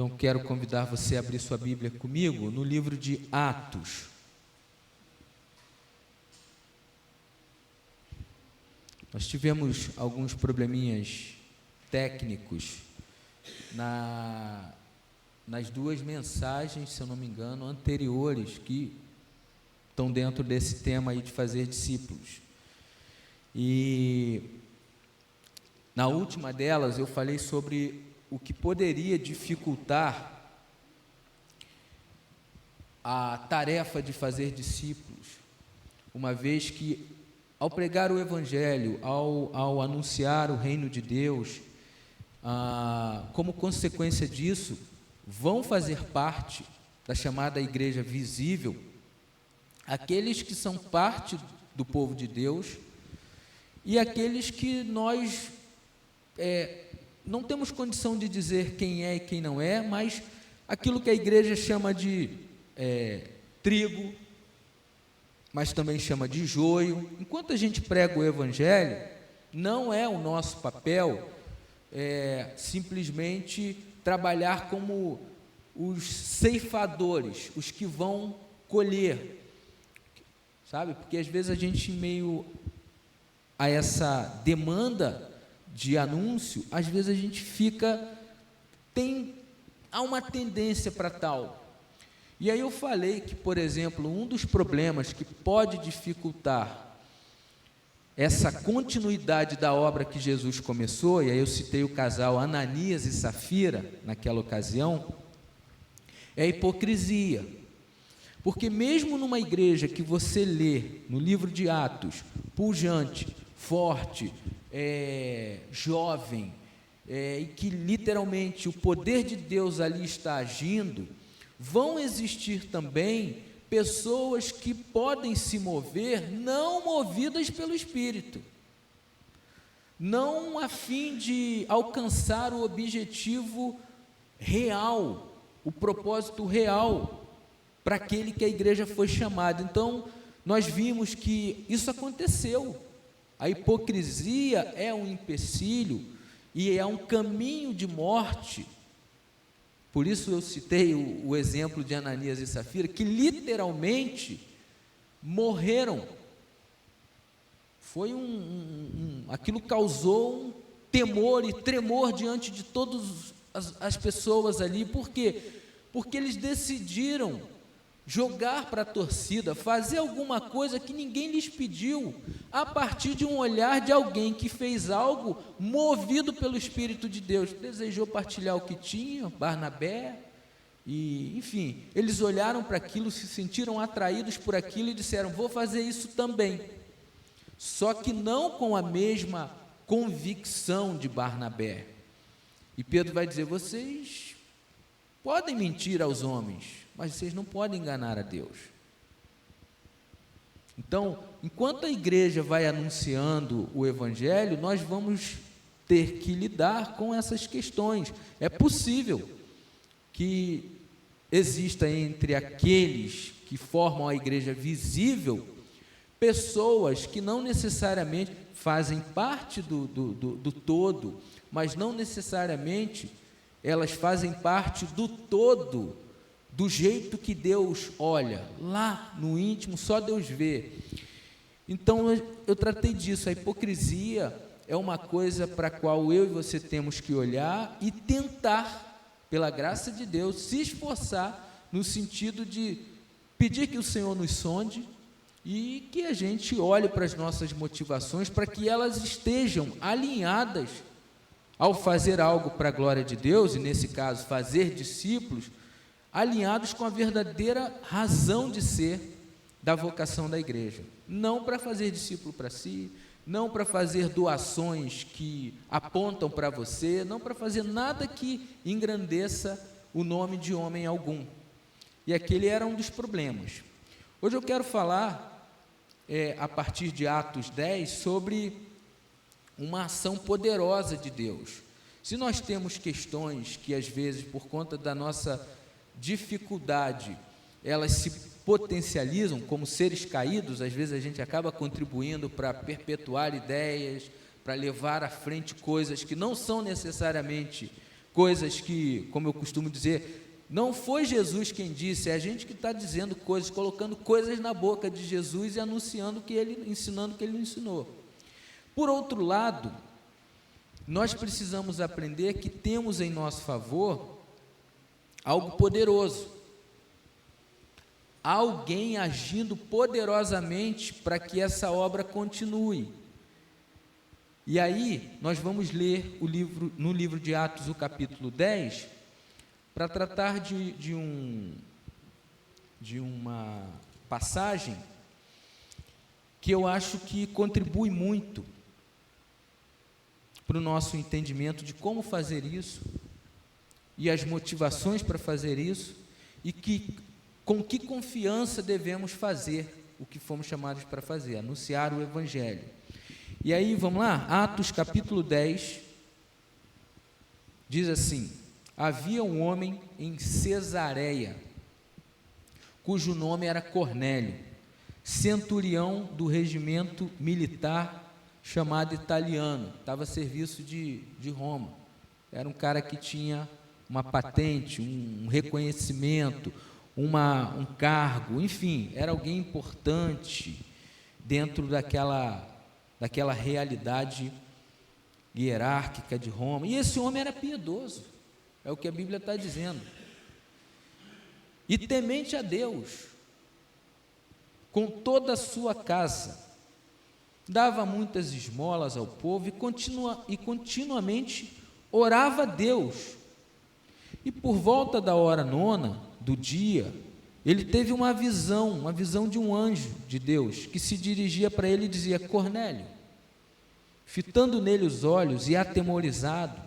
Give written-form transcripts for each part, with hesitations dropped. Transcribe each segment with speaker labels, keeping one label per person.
Speaker 1: Então, quero convidar você a abrir sua Bíblia comigo no livro de Atos. Nós tivemos alguns probleminhas técnicos nas duas mensagens, se eu não me engano, anteriores, que estão dentro desse tema aí de fazer discípulos. E na última delas eu falei sobre o que poderia dificultar a tarefa de fazer discípulos, uma vez que, ao pregar o Evangelho, ao anunciar o reino de Deus, como consequência disso, vão fazer parte da chamada igreja visível aqueles que são parte do povo de Deus e aqueles que nós não temos condição de dizer quem é e quem não é, mas aquilo que a igreja chama de trigo, mas também chama de joio. Enquanto a gente prega o Evangelho, não é o nosso papel simplesmente trabalhar como os ceifadores, os que vão colher, sabe? Porque às vezes a gente, em meio a essa demanda de anúncio, às vezes a gente há uma tendência para tal. E aí eu falei que, por exemplo, um dos problemas que pode dificultar essa continuidade da obra que Jesus começou, e aí eu citei o casal Ananias e Safira naquela ocasião, é a hipocrisia. Porque mesmo numa igreja que você lê no livro de Atos, pujante, forte, jovem, e que literalmente o poder de Deus ali está agindo, vão existir também pessoas que podem se mover não movidas pelo Espírito, não a fim de alcançar o objetivo real, o propósito real para aquele que a igreja foi chamada. Então, nós vimos que isso aconteceu. A hipocrisia é um empecilho e é um caminho de morte. Por isso eu citei o exemplo de Ananias e Safira, que literalmente morreram. Foi aquilo causou um temor e tremor diante de todas as pessoas ali. Por quê? Porque eles decidiram jogar para a torcida, fazer alguma coisa que ninguém lhes pediu, a partir de um olhar de alguém que fez algo movido pelo Espírito de Deus, desejou partilhar o que tinha, Barnabé, e enfim, eles olharam para aquilo, se sentiram atraídos por aquilo e disseram: vou fazer isso também, só que não com a mesma convicção de Barnabé. E Pedro vai dizer: vocês podem mentir aos homens, mas vocês não podem enganar a Deus. Então, enquanto a igreja vai anunciando o Evangelho, nós vamos ter que lidar com essas questões. É possível que exista entre aqueles que formam a igreja visível pessoas que não necessariamente fazem parte do todo, mas não necessariamente elas fazem parte do todo, do jeito que Deus olha, lá no íntimo, só Deus vê. Então, eu tratei disso. A hipocrisia é uma coisa para a qual eu e você temos que olhar e tentar, pela graça de Deus, se esforçar no sentido de pedir que o Senhor nos sonde e que a gente olhe para as nossas motivações, para que elas estejam alinhadas ao fazer algo para a glória de Deus, e nesse caso, fazer discípulos, alinhados com a verdadeira razão de ser da vocação da igreja, não para fazer discípulo para si, não para fazer doações que apontam para você, não para fazer nada que engrandeça o nome de homem algum. E aquele era um dos problemas. Hoje eu quero falar, a partir de Atos 10, sobre uma ação poderosa de Deus. Se nós temos questões que às vezes, por conta da nossa dificuldade, elas se potencializam como seres caídos, às vezes a gente acaba contribuindo para perpetuar ideias, para levar à frente coisas que não são necessariamente coisas que, como eu costumo dizer, não foi Jesus quem disse, é a gente que está dizendo coisas, colocando coisas na boca de Jesus e anunciando que ele, ensinando o que ele ensinou. Por outro lado, nós precisamos aprender que temos em nosso favor algo poderoso, alguém agindo poderosamente para que essa obra continue. E aí, nós vamos ler no livro de Atos, o capítulo 10, para tratar de uma passagem que eu acho que contribui muito para o nosso entendimento de como fazer isso, e as motivações para fazer isso, e com que confiança devemos fazer o que fomos chamados para fazer, anunciar o Evangelho. E aí, vamos lá? Atos capítulo 10, diz assim: havia um homem em Cesareia, cujo nome era Cornélio, centurião do regimento militar chamado Italiano, estava a serviço de Roma. Era um cara que tinha uma patente, um reconhecimento, um cargo, enfim, era alguém importante dentro daquela realidade hierárquica de Roma. E esse homem era piedoso, é o que a Bíblia está dizendo, e temente a Deus, com toda a sua casa, dava muitas esmolas ao povo e continuamente orava a Deus. E por volta da hora 9 do dia, ele teve uma visão de um anjo de Deus, que se dirigia para ele e dizia: Cornélio. Fitando nele os olhos e atemorizado,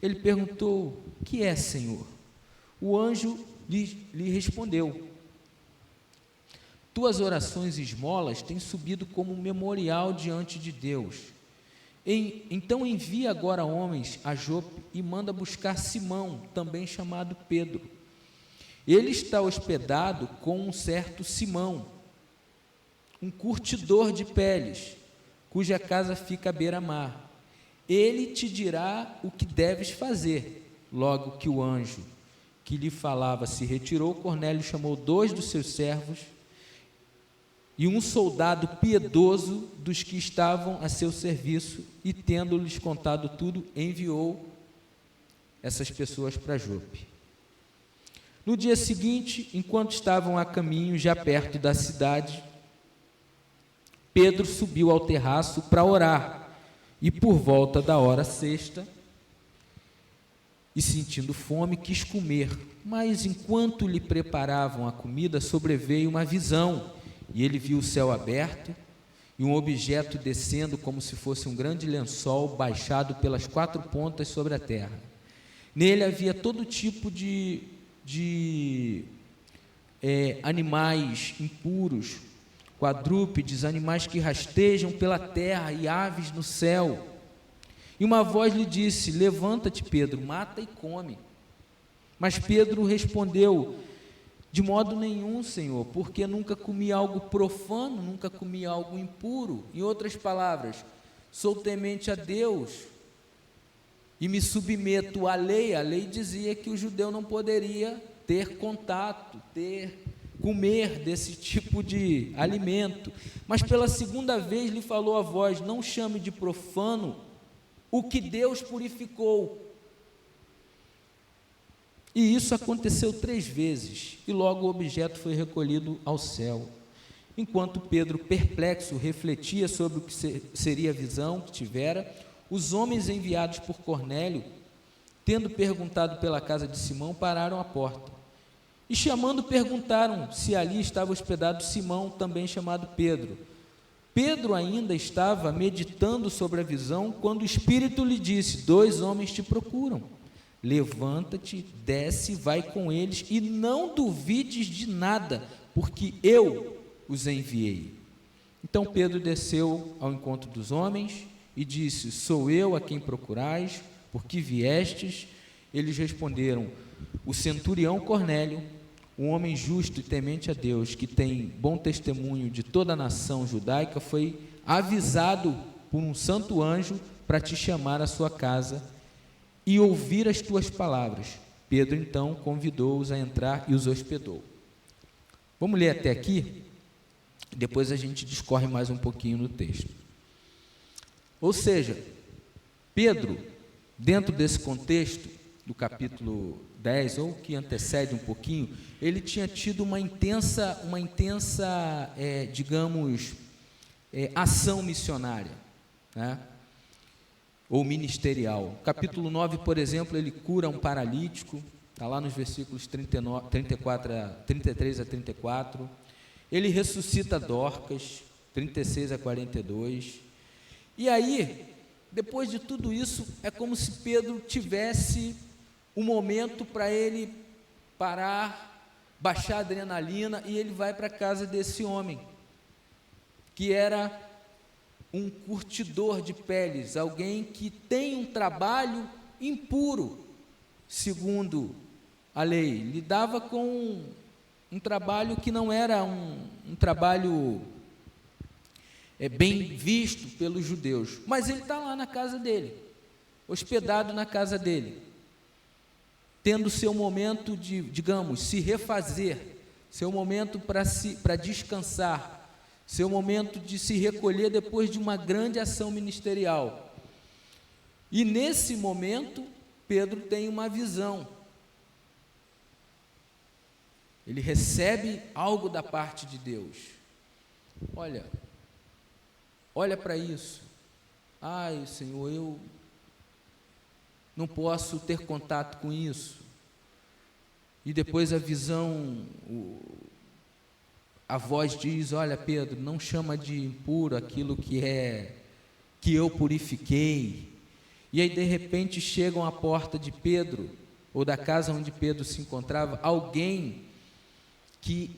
Speaker 1: ele perguntou: que é, Senhor? O anjo lhe respondeu: tuas orações e esmolas têm subido como um memorial diante de Deus. Então envia agora homens a Jope e manda buscar Simão, também chamado Pedro. Ele está hospedado com um certo Simão, um curtidor de peles, cuja casa fica à beira-mar. Ele te dirá o que deves fazer. Logo que o anjo que lhe falava se retirou, Cornélio chamou 2 dos seus servos e um soldado piedoso dos que estavam a seu serviço, e tendo-lhes contado tudo, enviou essas pessoas para Jope. No dia seguinte, enquanto estavam a caminho, já perto da cidade, Pedro subiu ao terraço para orar, e por volta da hora 6, e sentindo fome, quis comer, mas enquanto lhe preparavam a comida, sobreveio uma visão, e ele viu o céu aberto, e um objeto descendo como se fosse um grande lençol, baixado pelas 4 pontas sobre a terra. Nele havia todo tipo de animais impuros, quadrúpedes, animais que rastejam pela terra e aves no céu. E uma voz lhe disse: levanta-te, Pedro, mata e come. Mas Pedro respondeu: de modo nenhum, Senhor, porque nunca comi algo profano, nunca comi algo impuro. Em outras palavras, sou temente a Deus e me submeto à lei. A lei dizia que o judeu não poderia ter contato, comer desse tipo de alimento. Mas pela segunda vez lhe falou a voz: não chame de profano o que Deus purificou. E isso aconteceu 3 vezes, e logo o objeto foi recolhido ao céu. Enquanto Pedro, perplexo, refletia sobre o que seria a visão que tivera, os homens enviados por Cornélio, tendo perguntado pela casa de Simão, pararam à porta. E chamando, perguntaram se ali estava hospedado Simão, também chamado Pedro. Pedro ainda estava meditando sobre a visão, quando o Espírito lhe disse: 2 homens te procuram. Levanta-te, desce, vai com eles, e não duvides de nada, porque eu os enviei. Então Pedro desceu ao encontro dos homens e disse: sou eu a quem procurais, por que viestes? Eles responderam: o centurião Cornélio, um homem justo e temente a Deus, que tem bom testemunho de toda a nação judaica, foi avisado por um santo anjo para te chamar à sua casa e ouvir as tuas palavras. Pedro, então, convidou-os a entrar e os hospedou. Vamos ler até aqui? Depois a gente discorre mais um pouquinho no texto. Ou seja, Pedro, dentro desse contexto do capítulo 10, ou que antecede um pouquinho, ele tinha tido uma intensa ação missionária, né? Ou ministerial. Capítulo 9, por exemplo, ele cura um paralítico, está lá nos versículos 33 a 34. Ele ressuscita Dorcas, 36 a 42. E aí, depois de tudo isso, é como se Pedro tivesse um momento para ele parar, baixar a adrenalina, e ele vai para a casa desse homem, que era um curtidor de peles, alguém que tem um trabalho impuro, segundo a lei, lidava com um trabalho que não era um trabalho bem visto pelos judeus, mas ele está lá na casa dele, hospedado na casa dele, tendo seu momento de, digamos, se refazer, seu momento para descansar, seu momento de se recolher depois de uma grande ação ministerial. E nesse momento, Pedro tem uma visão. Ele recebe algo da parte de Deus. Olha para isso. Ai, Senhor, eu não posso ter contato com isso. E depois a visão, a voz diz: olha, Pedro, não chama de impuro aquilo que eu purifiquei. E aí de repente chegam à porta de Pedro, ou da casa onde Pedro se encontrava, alguém que,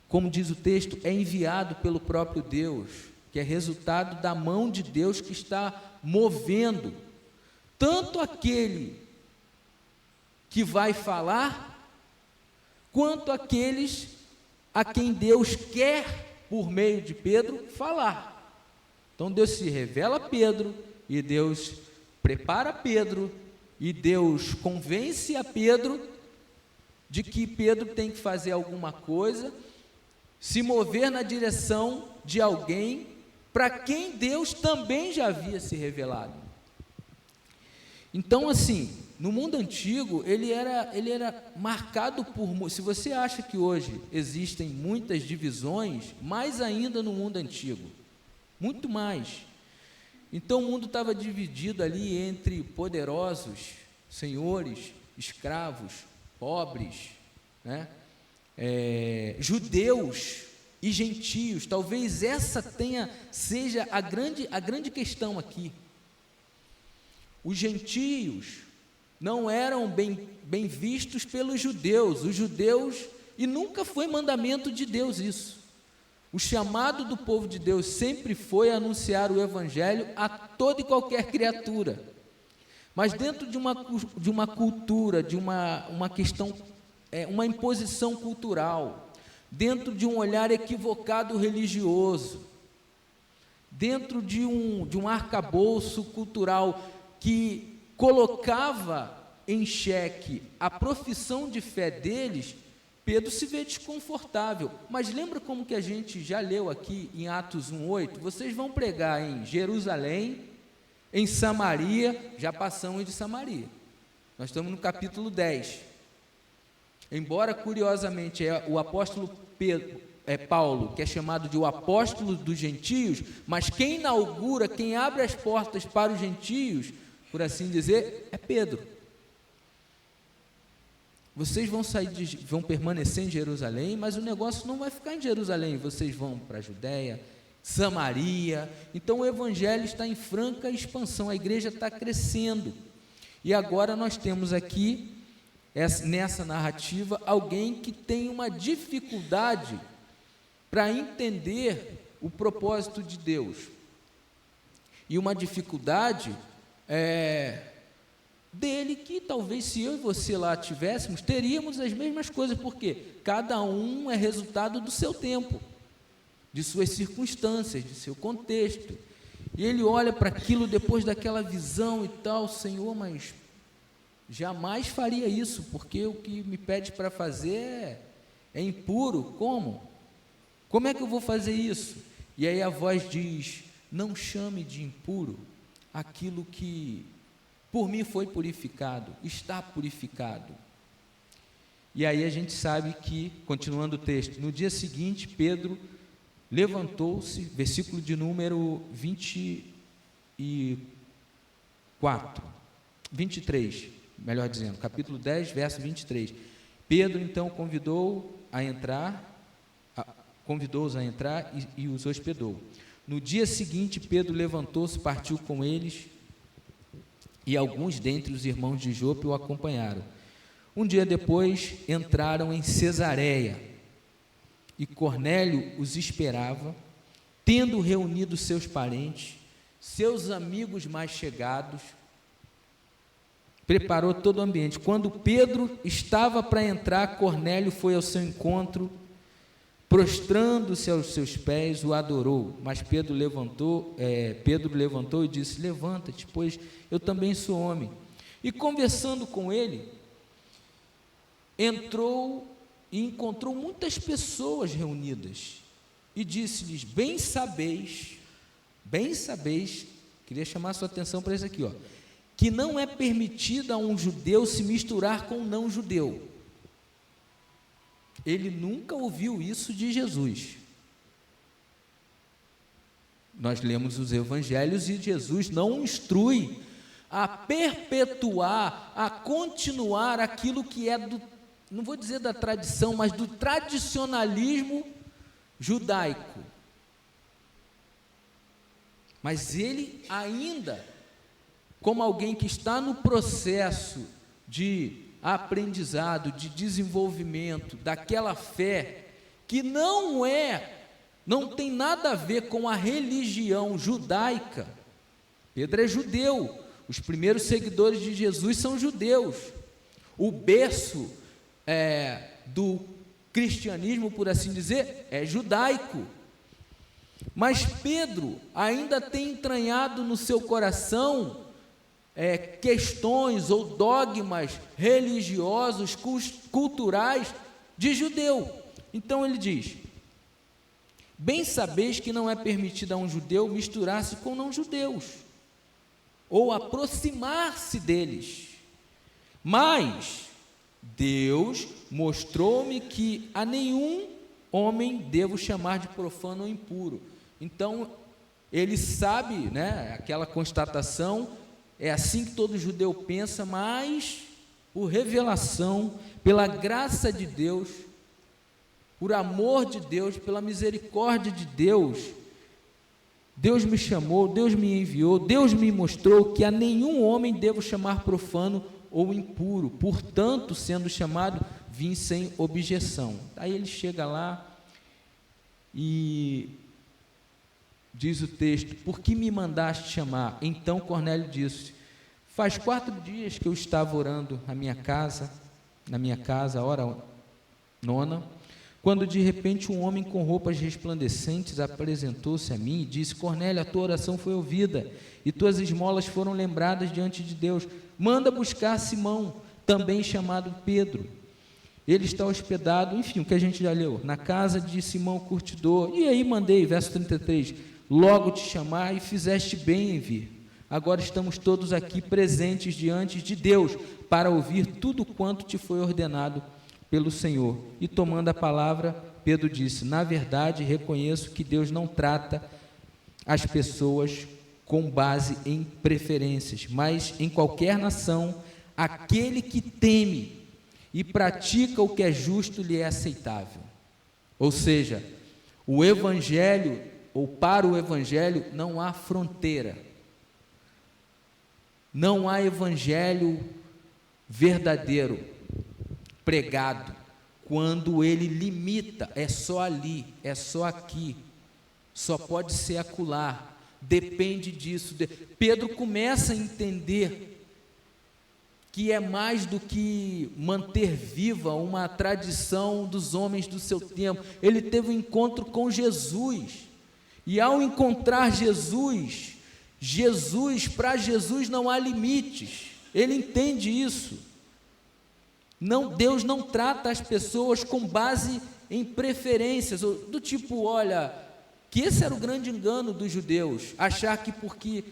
Speaker 1: como diz o texto, é enviado pelo próprio Deus, que é resultado da mão de Deus que está movendo tanto aquele que vai falar, quanto aqueles a quem Deus quer, por meio de Pedro, falar. Então Deus se revela a Pedro, e Deus prepara Pedro, e Deus convence a Pedro de que Pedro tem que fazer alguma coisa, se mover na direção de alguém para quem Deus também já havia se revelado. Então, assim, no mundo antigo, ele era marcado por... Se você acha que hoje existem muitas divisões, mais ainda no mundo antigo, muito mais. Então, o mundo estava dividido ali entre poderosos, senhores, escravos, pobres, né? Judeus e gentios. Talvez essa seja a grande questão aqui. Os gentios não eram bem vistos pelos judeus. Os judeus, e nunca foi mandamento de Deus isso. O chamado do povo de Deus sempre foi anunciar o evangelho a toda e qualquer criatura. Mas dentro de uma cultura, de uma questão, uma imposição cultural, dentro de um olhar equivocado religioso, dentro de um arcabouço cultural que colocava em xeque a profissão de fé deles, Pedro se vê desconfortável. Mas lembra como que a gente já leu aqui em Atos 1:8? Vocês vão pregar em Jerusalém, em Samaria, já passamos de Samaria. Nós estamos no capítulo 10. Embora, curiosamente, o apóstolo Paulo, que é chamado de o apóstolo dos gentios, mas quem inaugura, quem abre as portas para os gentios, por assim dizer, é Pedro. Vocês vão permanecer em Jerusalém, mas o negócio não vai ficar em Jerusalém. Vocês vão para a Judéia, Samaria. Então o evangelho está em franca expansão, a igreja está crescendo. E agora nós temos aqui, nessa narrativa, alguém que tem uma dificuldade para entender o propósito de Deus. E uma dificuldade dele que talvez se eu e você lá tivéssemos, teríamos as mesmas coisas, porque cada um é resultado do seu tempo, de suas circunstâncias, de seu contexto. E ele olha para aquilo depois daquela visão e tal: Senhor, mas jamais faria isso, porque o que me pede para fazer é impuro. Como? Como é que eu vou fazer isso? E aí a voz diz: não chame de impuro aquilo que por mim foi purificado, está purificado. E aí a gente sabe que, continuando o texto, no dia seguinte Pedro levantou-se, versículo de número 23, melhor dizendo, capítulo 10, verso 23. Pedro então convidou-os a entrar e os hospedou. No dia seguinte, Pedro levantou-se, partiu com eles, e alguns dentre os irmãos de Jope o acompanharam. Um dia depois, entraram em Cesareia, e Cornélio os esperava, tendo reunido seus parentes, seus amigos mais chegados, preparou todo o ambiente. Quando Pedro estava para entrar, Cornélio foi ao seu encontro, prostrando-se aos seus pés, o adorou. Mas Pedro levantou e disse: levanta-te, pois eu também sou homem. E conversando com ele, entrou e encontrou muitas pessoas reunidas, e disse-lhes: bem sabeis, queria chamar a sua atenção para isso aqui, que não é permitido a um judeu se misturar com um não judeu. Ele nunca ouviu isso de Jesus. Nós lemos os evangelhos e Jesus não instrui a perpetuar, a continuar aquilo que é do, não vou dizer da tradição, mas do tradicionalismo judaico. Mas ele ainda, como alguém que está no processo de aprendizado, de desenvolvimento daquela fé que não tem nada a ver com a religião judaica. Pedro é judeu, os primeiros seguidores de Jesus são judeus, o berço do cristianismo, por assim dizer, é judaico. Mas Pedro ainda tem entranhado no seu coração questões ou dogmas religiosos, culturais de judeu. Então ele diz: bem sabeis que não é permitido a um judeu misturar-se com não-judeus, ou aproximar-se deles, mas Deus mostrou-me que a nenhum homem devo chamar de profano ou impuro. Então ele sabe, aquela constatação, é assim que todo judeu pensa, mas por revelação, pela graça de Deus, por amor de Deus, pela misericórdia de Deus, Deus me chamou, Deus me enviou, Deus me mostrou que a nenhum homem devo chamar profano ou impuro. Portanto, sendo chamado, vim sem objeção. Aí ele chega lá e diz o texto: por que me mandaste chamar? Então Cornélio disse: faz 4 dias que eu estava orando na minha casa, a hora 9, quando de repente um homem com roupas resplandecentes apresentou-se a mim e disse: Cornélio, a tua oração foi ouvida e tuas esmolas foram lembradas diante de Deus. Manda buscar Simão, também chamado Pedro. Ele está hospedado, enfim, o que a gente já leu, na casa de Simão curtidor. E aí mandei, verso 33, logo te chamar e fizeste bem em vir. Agora estamos todos aqui presentes diante de Deus para ouvir tudo quanto te foi ordenado pelo Senhor. E tomando a palavra, Pedro disse: na verdade reconheço que Deus não trata as pessoas com base em preferências, mas em qualquer nação, aquele que teme e pratica o que é justo lhe é aceitável. Ou seja, o evangelho, ou para o evangelho, não há fronteira. Não há evangelho verdadeiro pregado quando ele limita, é só ali, é só aqui, só pode ser acolá, depende disso. Pedro começa a entender que é mais do que manter viva uma tradição dos homens do seu tempo. Ele teve um encontro com Jesus, e ao encontrar Jesus, para Jesus não há limites. ele entende isso. Deus não trata as pessoas com base em preferências, do tipo, olha, que esse era o grande engano dos judeus, achar que porque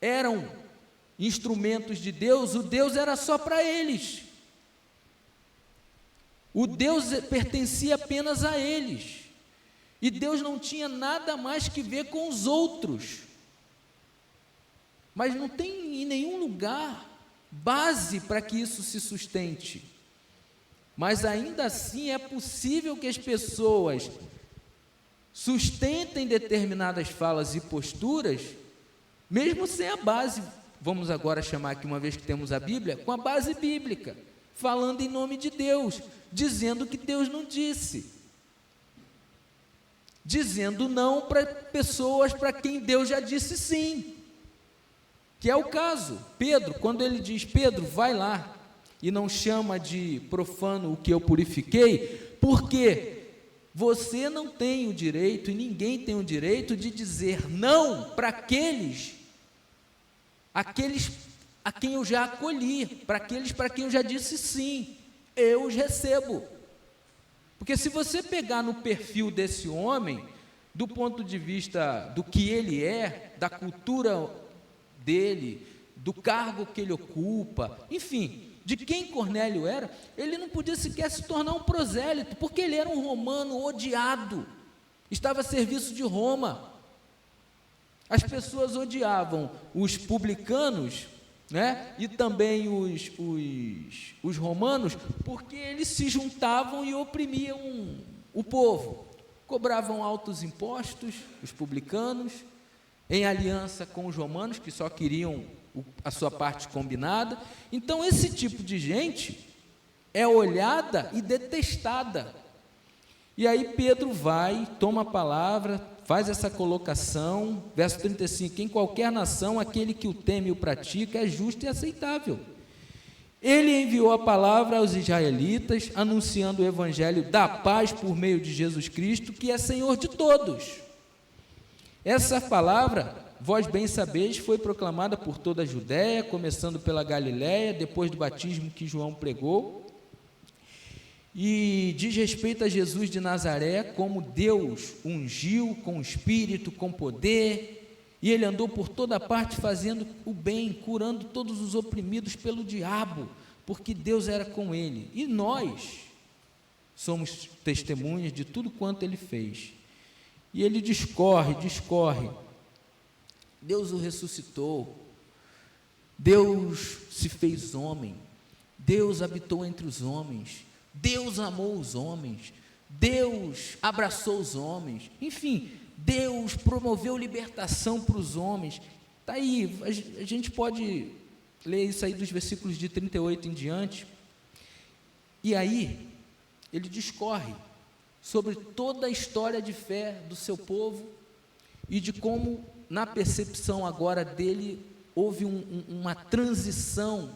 Speaker 1: eram instrumentos de Deus, o Deus era só para eles. O Deus pertencia apenas a eles. E Deus não tinha nada mais que ver com os outros. Mas não tem em nenhum lugar base para que isso se sustente. Mas ainda assim é possível que as pessoas sustentem determinadas falas e posturas, mesmo sem a base, vamos agora chamar aqui, uma vez que temos a Bíblia, com a base bíblica, falando em nome de Deus, dizendo que Deus não disse, dizendo não para pessoas para quem Deus já disse sim, que é o caso. Pedro, quando ele diz, Pedro, vai lá, e não chama de profano o que eu purifiquei, porque você não tem o direito, e ninguém tem o direito de dizer não para aqueles a quem eu já acolhi, para aqueles para quem eu já disse sim, eu os recebo. Porque se você pegar no perfil desse homem, do ponto de vista do que ele é, da cultura dele, do cargo que ele ocupa, enfim, de quem Cornélio era, ele não podia sequer se tornar um prosélito, porque ele era um romano odiado, estava a serviço de Roma. As pessoas odiavam os publicanos, né, e também os romanos, porque eles se juntavam e oprimiam o povo, cobravam altos impostos, os publicanos, em aliança com os romanos, que só queriam a sua parte combinada. Então esse tipo de gente é olhada e detestada. E aí Pedro vai, toma a palavra, faz essa colocação, verso 35, em qualquer nação, aquele que o teme e o pratica é justo e aceitável. Ele enviou a palavra aos israelitas, anunciando o evangelho da paz por meio de Jesus Cristo, que é Senhor de todos. Essa palavra, vós bem sabeis, foi proclamada por toda a Judéia, começando pela Galiléia, depois do batismo que João pregou, e diz respeito a Jesus de Nazaré, como Deus ungiu com espírito, com poder, e ele andou por toda parte fazendo o bem, curando todos os oprimidos pelo diabo, porque Deus era com ele, e nós somos testemunhas de tudo quanto ele fez. E ele discorre, Deus o ressuscitou, Deus se fez homem, Deus habitou entre os homens, Deus amou os homens, Deus abraçou os homens, enfim, Deus promoveu libertação para os homens. Está aí, a gente pode ler isso aí dos versículos de 38 em diante, e aí ele discorre sobre toda a história de fé do seu povo e de como, na percepção agora dele, houve uma transição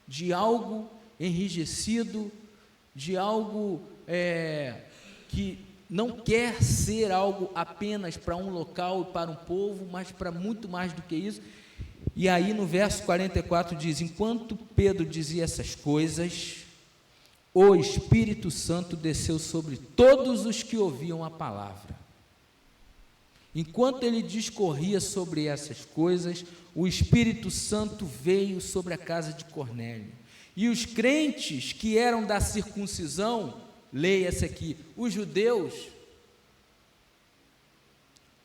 Speaker 1: de algo enrijecido, de algo que não quer ser algo apenas para um local e para um povo, mas para muito mais do que isso. E aí no verso 44 diz, enquanto Pedro dizia essas coisas, o Espírito Santo desceu sobre todos os que ouviam a palavra. Enquanto ele discorria sobre essas coisas, o Espírito Santo veio sobre a casa de Cornélio. E os crentes que eram da circuncisão, leia-se aqui, os judeus,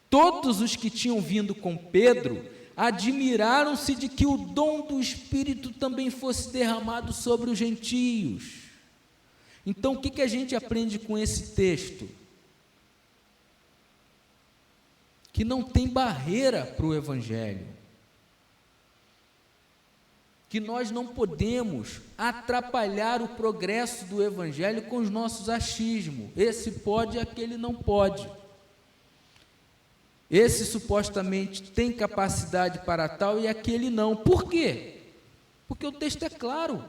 Speaker 1: todos os que tinham vindo com Pedro, admiraram-se de que o dom do Espírito também fosse derramado sobre os gentios. Então, o que a gente aprende com esse texto? Que não tem barreira para o Evangelho. Que nós não podemos atrapalhar o progresso do Evangelho com os nossos achismos. Esse pode e aquele não pode. Esse supostamente tem capacidade para tal e aquele não. Por quê? Porque o texto é claro.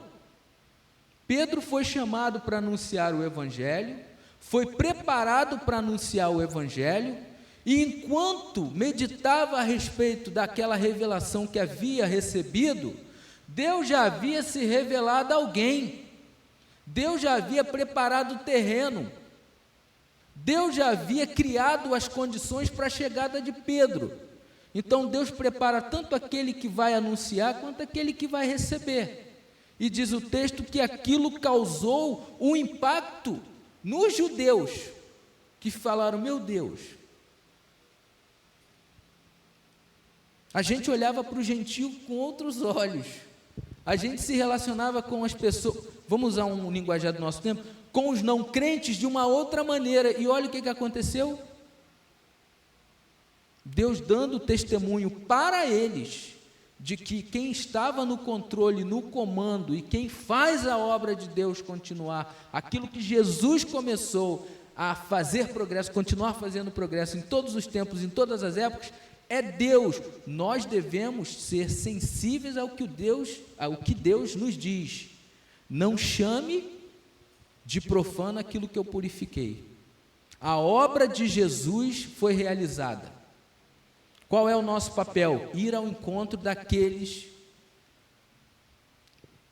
Speaker 1: Pedro foi chamado para anunciar o Evangelho, foi preparado para anunciar o Evangelho, e enquanto meditava a respeito daquela revelação que havia recebido, Deus já havia se revelado a alguém, Deus já havia preparado o terreno, Deus já havia criado as condições para a chegada de Pedro. Então Deus prepara tanto aquele que vai anunciar, quanto aquele que vai receber. E diz o texto que aquilo causou um impacto nos judeus, que falaram: meu Deus, a gente olhava para o gentio com outros olhos, a gente se relacionava com as pessoas, vamos usar um linguajar do nosso tempo, com os não crentes de uma outra maneira. E olha o que aconteceu. Deus dando testemunho para eles de que quem estava no controle, no comando, e quem faz a obra de Deus continuar, aquilo que Jesus começou a fazer progresso, continuar fazendo progresso em todos os tempos, em todas as épocas, é Deus. Nós devemos ser sensíveis ao que Deus nos diz. Não chame de profano aquilo que eu purifiquei. A obra de Jesus foi realizada. Qual é o nosso papel? Ir ao encontro daqueles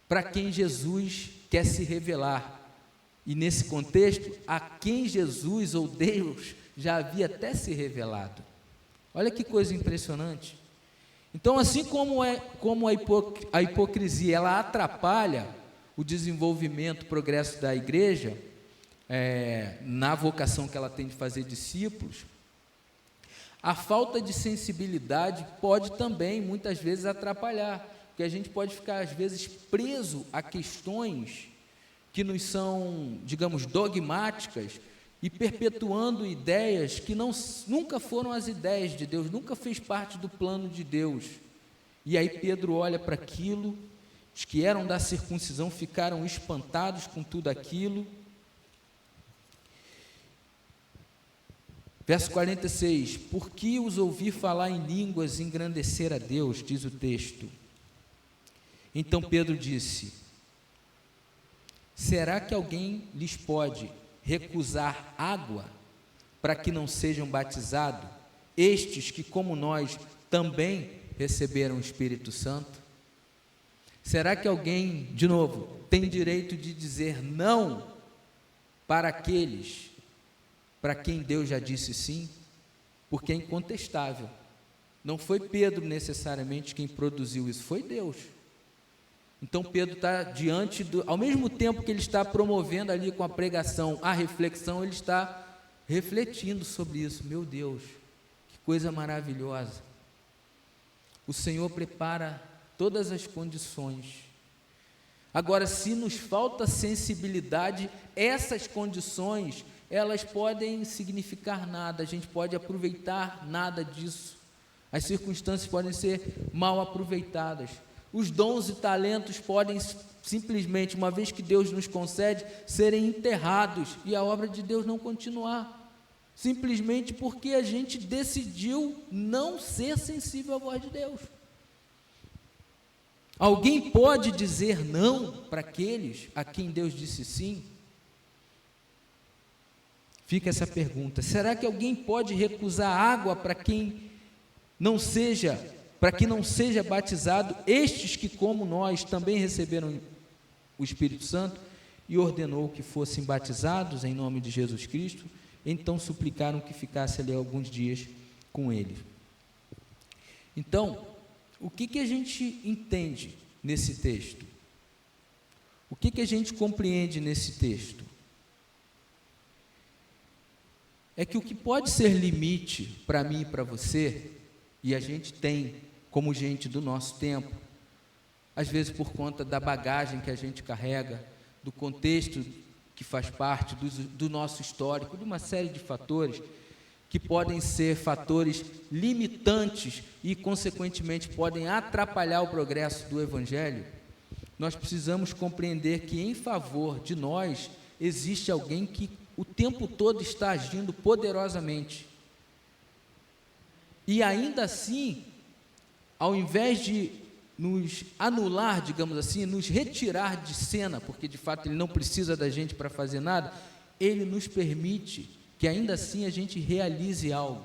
Speaker 1: para quem Jesus quer se revelar. E nesse contexto, a quem Jesus ou Deus já havia até se revelado. Olha que coisa impressionante. Então, assim como a hipocrisia ela atrapalha o desenvolvimento, o progresso da igreja, na vocação que ela tem de fazer discípulos, a falta de sensibilidade pode também, muitas vezes, atrapalhar, porque a gente pode ficar, às vezes, preso a questões que nos são, digamos, dogmáticas, e perpetuando ideias que nunca foram as ideias de Deus, nunca fez parte do plano de Deus. E aí Pedro olha para aquilo, os que eram da circuncisão ficaram espantados com tudo aquilo. Verso 46, por que os ouvi falar em línguas e engrandecer a Deus, diz o texto. Então Pedro disse: será que alguém lhes pode recusar água para que não sejam batizados, estes que, como nós, também receberam o Espírito Santo? Será que alguém, de novo, tem direito de dizer não para aqueles para quem Deus já disse sim? Porque é incontestável, não foi Pedro necessariamente quem produziu isso, foi Deus. Então Pedro está diante ao mesmo tempo que ele está promovendo ali com a pregação, a reflexão, ele está refletindo sobre isso. Meu Deus, que coisa maravilhosa. O Senhor prepara todas as condições. Agora, se nos falta sensibilidade, essas condições, elas podem significar nada, a gente pode aproveitar nada disso. As circunstâncias podem ser mal aproveitadas. Os dons e talentos podem simplesmente, uma vez que Deus nos concede, serem enterrados e a obra de Deus não continuar, simplesmente porque a gente decidiu não ser sensível à voz de Deus. Alguém pode dizer não para aqueles a quem Deus disse sim? Fica essa pergunta: será que alguém pode recusar água para que não seja batizado, estes que, como nós, também receberam o Espírito Santo? E ordenou que fossem batizados em nome de Jesus Cristo. Então suplicaram que ficasse ali alguns dias com ele. Então, o que a gente entende nesse texto? O que a gente compreende nesse texto? É que o que pode ser limite para mim e para você, e a gente tem como gente do nosso tempo, às vezes por conta da bagagem que a gente carrega, do contexto que faz parte do nosso histórico, de uma série de fatores, que podem ser fatores limitantes e, consequentemente, podem atrapalhar o progresso do Evangelho. Nós precisamos compreender que, em favor de nós, existe alguém que o tempo todo está agindo poderosamente. E ainda assim, ao invés de nos anular, digamos assim, nos retirar de cena, porque de fato Ele não precisa da gente para fazer nada, Ele nos permite que ainda assim a gente realize algo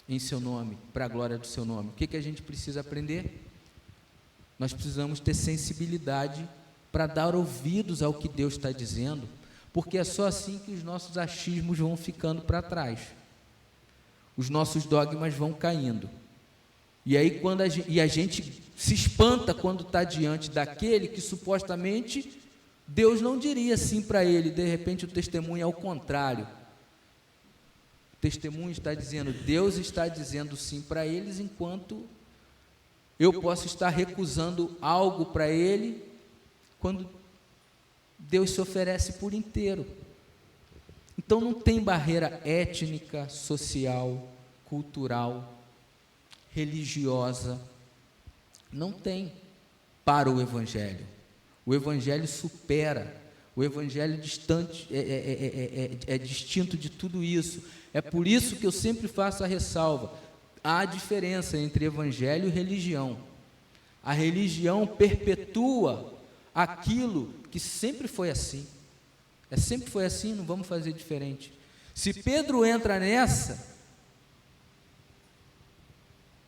Speaker 1: em Seu nome, para a glória do Seu nome. O que a gente precisa aprender? Nós precisamos ter sensibilidade para dar ouvidos ao que Deus está dizendo, porque é só assim que os nossos achismos vão ficando para trás, os nossos dogmas vão caindo. E aí a gente se espanta quando está diante daquele que supostamente Deus não diria sim para ele. De repente o testemunho é o contrário. O testemunho está dizendo, Deus está dizendo sim para eles, enquanto eu posso estar recusando algo para ele, quando Deus se oferece por inteiro. Então não tem barreira étnica, social, cultural, religiosa, não tem para o Evangelho. O Evangelho supera, o Evangelho distante, é distinto de tudo isso. É por isso que eu sempre faço a ressalva, há diferença entre Evangelho e religião. A religião perpetua aquilo que sempre foi assim. Sempre foi assim, não vamos fazer diferente. Se Pedro entra nessa,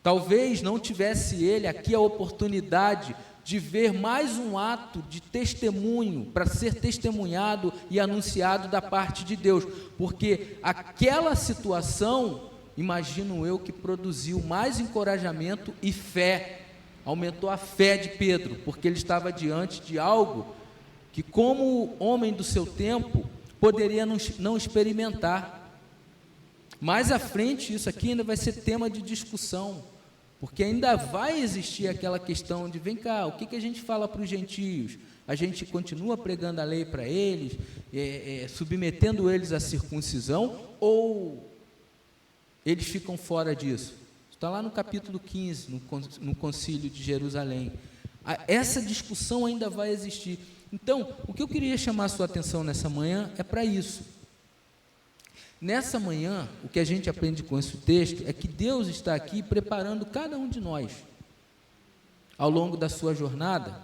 Speaker 1: talvez não tivesse ele aqui a oportunidade de ver mais um ato de testemunho para ser testemunhado e anunciado da parte de Deus, porque aquela situação, imagino eu, que produziu mais encorajamento e fé, aumentou a fé de Pedro, porque ele estava diante de algo que, como homem do seu tempo, poderia não experimentar. Mais à frente, isso aqui ainda vai ser tema de discussão, porque ainda vai existir aquela questão de, vem cá, o que a gente fala para os gentios? A gente continua pregando a lei para eles, submetendo eles à circuncisão, ou eles ficam fora disso? Está lá no capítulo 15, no concílio de Jerusalém. Essa discussão ainda vai existir. Então, o que eu queria chamar a sua atenção nessa manhã é para isso. Nessa manhã, o que a gente aprende com esse texto é que Deus está aqui preparando cada um de nós, ao longo da sua jornada,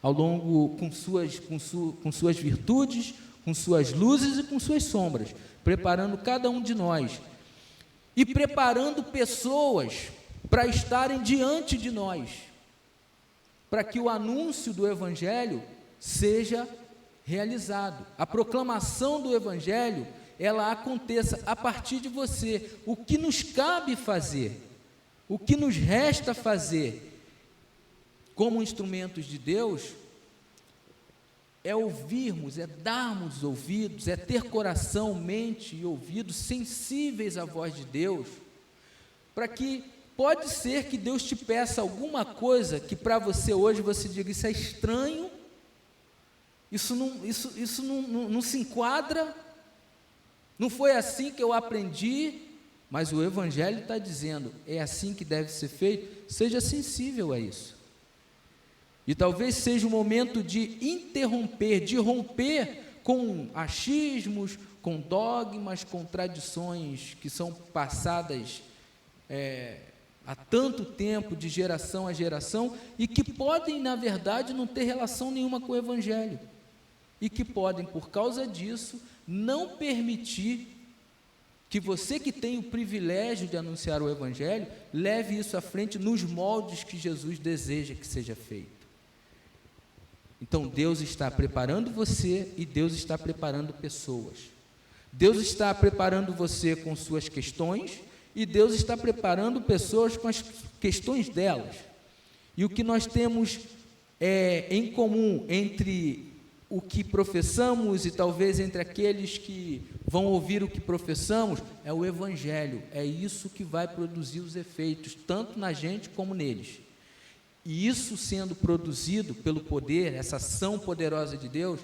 Speaker 1: ao longo com suas virtudes, com suas luzes e com suas sombras, preparando cada um de nós, e preparando pessoas para estarem diante de nós, para que o anúncio do Evangelho seja realizado, a proclamação do Evangelho ela aconteça a partir de você. O que nos cabe fazer, o que nos resta fazer como instrumentos de Deus, é ouvirmos, é darmos ouvidos, é ter coração, mente e ouvidos sensíveis à voz de Deus, para que pode ser que Deus te peça alguma coisa que para você hoje você diga, isso é estranho, isso não se enquadra, não foi assim que eu aprendi, mas o Evangelho está dizendo, é assim que deve ser feito. Seja sensível a isso. E talvez seja o momento de interromper, de romper com achismos, com dogmas, com tradições que são passadas há tanto tempo, de geração a geração, e que podem, na verdade, não ter relação nenhuma com o Evangelho. E que podem, por causa disso, não permitir que você que tem o privilégio de anunciar o Evangelho, leve isso à frente nos moldes que Jesus deseja que seja feito. Então Deus está preparando você e Deus está preparando pessoas. Deus está preparando você com suas questões e Deus está preparando pessoas com as questões delas. E o que nós temos em comum entre o que professamos e talvez entre aqueles que vão ouvir o que professamos, é o Evangelho. É isso que vai produzir os efeitos, tanto na gente como neles. E isso sendo produzido pelo poder, essa ação poderosa de Deus,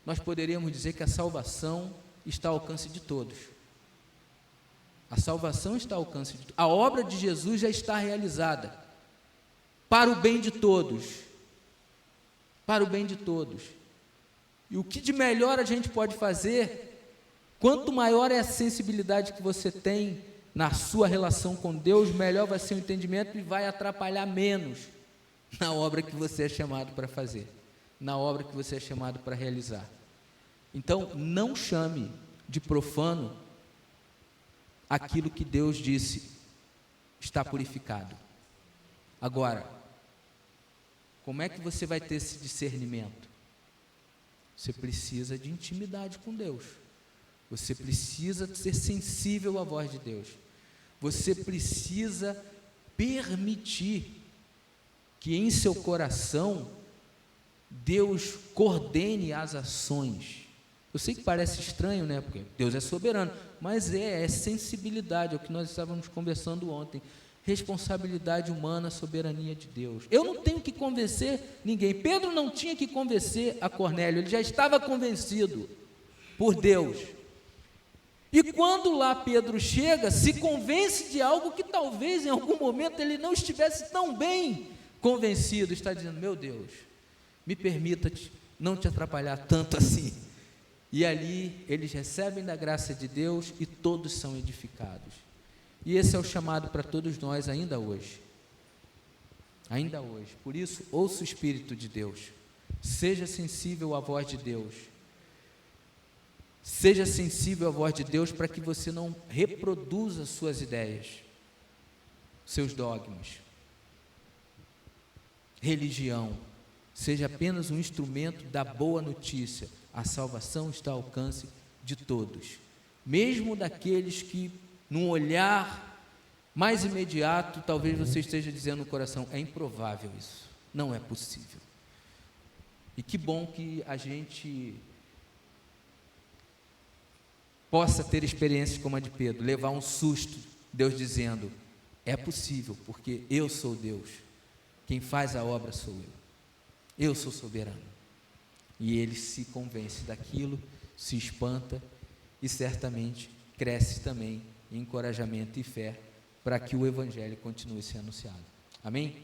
Speaker 1: nós poderíamos dizer que a salvação está ao alcance de todos. A salvação está ao alcance de todos. A obra de Jesus já está realizada, para o bem de todos. Para o bem de todos. E o que de melhor a gente pode fazer, quanto maior é a sensibilidade que você tem na sua relação com Deus, melhor vai ser o entendimento e vai atrapalhar menos na obra que você é chamado para fazer, na obra que você é chamado para realizar. Então, não chame de profano aquilo que Deus disse está purificado. Agora, Como é que você vai ter esse discernimento? Você precisa de intimidade com Deus. Você precisa ser sensível à voz de Deus. Você precisa permitir que em seu coração Deus coordene as ações. Eu sei que parece estranho, né? Porque Deus é soberano, mas é sensibilidade, é o que nós estávamos conversando ontem. Responsabilidade humana, soberania de Deus. Eu não tenho que convencer ninguém. Pedro não tinha que convencer a Cornélio, ele já estava convencido por Deus. E quando lá Pedro chega, se convence de algo que talvez em algum momento ele não estivesse tão bem convencido, está dizendo: meu Deus, me permita não te atrapalhar tanto assim. E ali eles recebem da graça de Deus e todos são edificados. E esse é o chamado para todos nós ainda hoje. Ainda hoje. Por isso, ouça o Espírito de Deus. Seja sensível à voz de Deus. Seja sensível à voz de Deus para que você não reproduza suas ideias, seus dogmas. Religião. Seja apenas um instrumento da boa notícia. A salvação está ao alcance de todos. Mesmo daqueles que, num olhar mais imediato, talvez você esteja dizendo no coração: é improvável isso, não é possível. E que bom que a gente possa ter experiências como a de Pedro, levar um susto, Deus dizendo: é possível, porque eu sou Deus, quem faz a obra sou eu sou soberano. E ele se convence daquilo, se espanta e certamente cresce também em encorajamento e fé para que o Evangelho continue sendo anunciado. Amém?